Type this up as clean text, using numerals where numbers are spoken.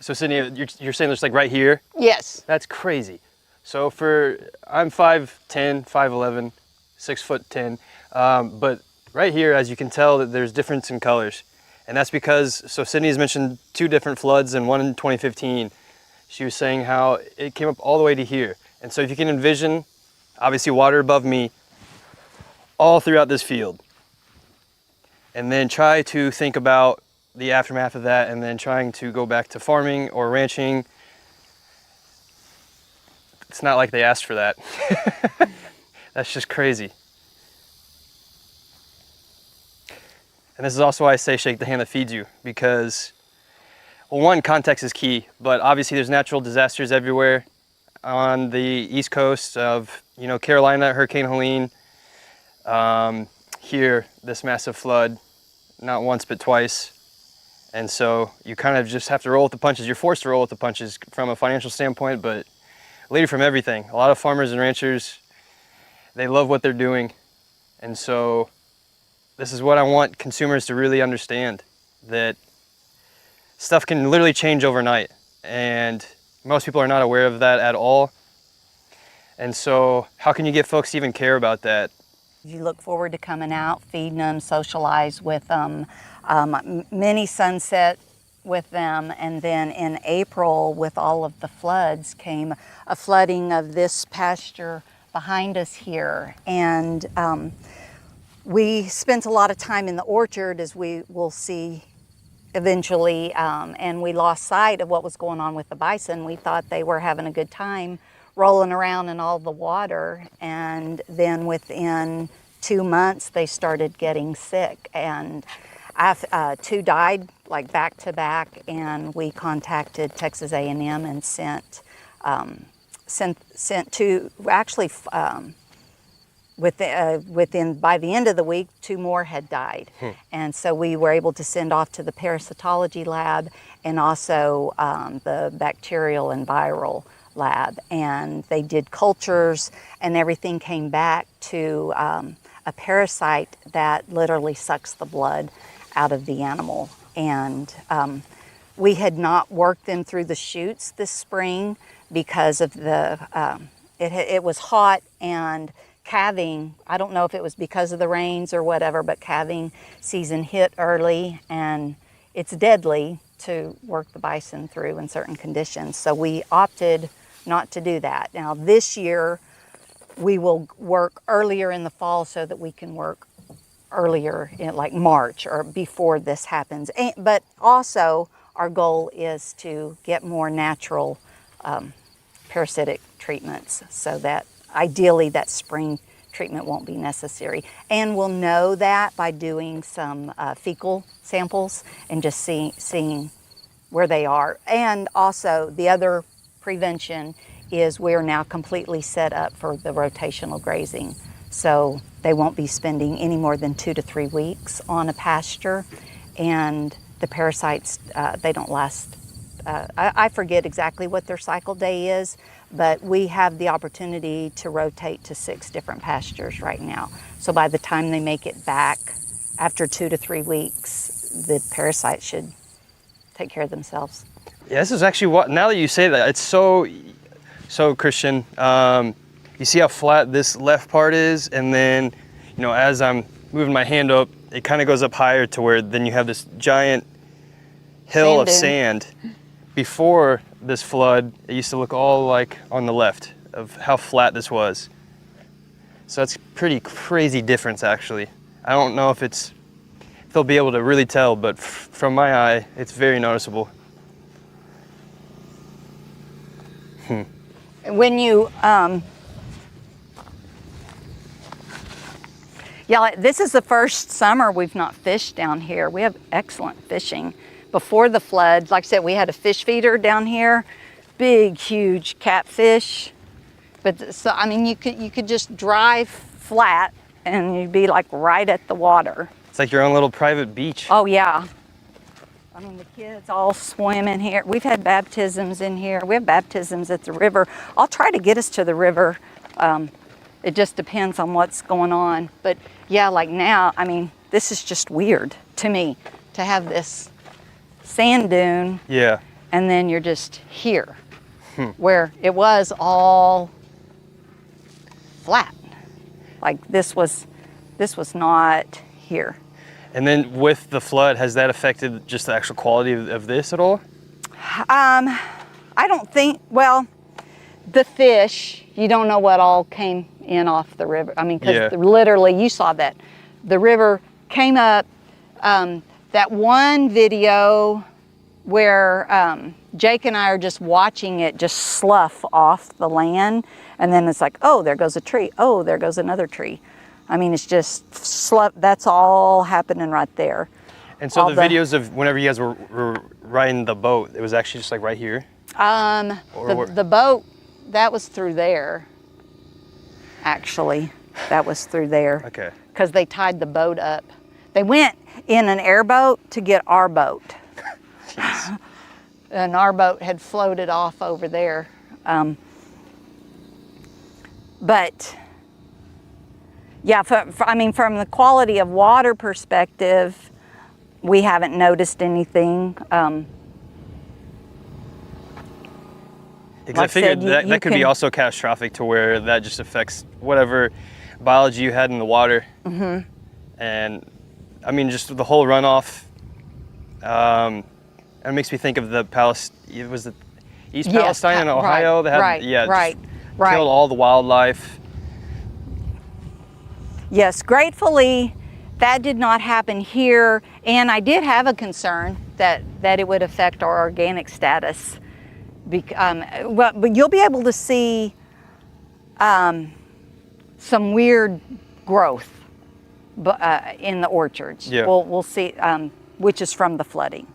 So Sydney, you're saying there's like right here? Yes. That's crazy. So I'm 5'10", 5'11", 6'10", but right here, as you can tell, that there's difference in colors. And that's because, so Sydney's mentioned 2 different floods and one in 2015. She was saying how it came up all the way to here. And so if you can envision, obviously water above me, all throughout this field. And then try to think about the aftermath of that, and then trying to go back to farming or ranching. It's not like they asked for that. That's just crazy. And this is also why I say shake the hand that feeds you, because, well, one, context is key, but obviously there's natural disasters everywhere on the east coast of, Carolina, Hurricane Helene. Here, this massive flood, not once but twice. And so you kind of just have to roll with the punches. You're forced to roll with the punches from a financial standpoint, but literally from everything. A lot of farmers and ranchers, they love what they're doing. And so this is what I want consumers to really understand, that stuff can literally change overnight. And most people are not aware of that at all. And so how can you get folks to even care about that? You look forward to coming out, feeding them, socialize with them, mini sunset with them, and then in April with all of the floods came a flooding of this pasture behind us here. And we spent a lot of time in the orchard, as we will see eventually, and we lost sight of what was going on with the bison. We thought they were having a good time rolling around in all the water, and then within 2 months they started getting sick, and 2 died like back to back, and we contacted Texas A&M and sent 2, actually within by the end of the week 2 more had died. And so we were able to send off to the parasitology lab and also the bacterial and viral lab, and they did cultures, and everything came back to a parasite that literally sucks the blood out of the animal. And we had not worked them through the chutes this spring because of the it was hot, and calving, I don't know if it was because of the rains or whatever, but calving season hit early, and it's deadly to work the bison through in certain conditions. So we opted not to do that. Now this year we will work earlier in the fall so that we can work earlier in like March or before this happens. But also our goal is to get more natural parasitic treatments, so that ideally that spring treatment won't be necessary. And we'll know that by doing some fecal samples and just seeing where they are. And also the other prevention is we're now completely set up for the rotational grazing. So they won't be spending any more than 2 to 3 weeks on a pasture, and the parasites, they don't last. I forget exactly what their cycle day is, but we have the opportunity to rotate to 6 different pastures right now. So by the time they make it back after 2 to 3 weeks, the parasites should take care of themselves. Yeah, this is actually what, now that you say that, it's so Christian. You see how flat this left part is, and then, as I'm moving my hand up, it kind of goes up higher to where then you have this giant hill of sand. Before this flood, it used to look all like on the left of how flat this was. So that's pretty crazy difference, actually. I don't know if they'll be able to really tell, but from my eye, it's very noticeable. When you, this is the first summer we've not fished down here. We have excellent fishing. Before the flood, like I said, we had a fish feeder down here, big, huge catfish. But so, I mean, you could just drive flat and you'd be like right at the water. It's like your own little private beach. Oh yeah. I mean, the kids all swim in here. We've had baptisms in here. We have baptisms at the river. I'll try to get us to the river. It just depends on what's going on. But yeah, like now, I mean, this is just weird to me to have this sand dune. Yeah. and then you're just here, where it was all flat. Like this was not here. And then with the flood, has that affected just the actual quality of this at all? I don't think, well, the fish, you don't know what all came in off the river. I mean, because literally you saw that. The river came up, that one video where Jake and I are just watching it just slough off the land, and then it's like, oh, there goes a tree. Oh, there goes another tree. I mean, it's just slough. That's all happening right there. And so the videos of whenever you guys were riding the boat, it was actually just like right here? The boat, that was through there, actually. That was through there. Okay. Because they tied the boat up. They went in an airboat to get our boat. And our boat had floated off over there. But yeah, I mean, from the quality of water perspective, we haven't noticed anything. Because I figured that could be also catastrophic to where that just affects whatever biology you had in the water. Mm-hmm. And I mean, just the whole runoff. It makes me think of it was the East Palestine in Ohio. Right, that had, right. Killed all the wildlife. Yes, gratefully, that did not happen here. And I did have a concern that it would affect our organic status. But you'll be able to see some weird growth in the orchards. Yeah. We'll see, which is from the flooding.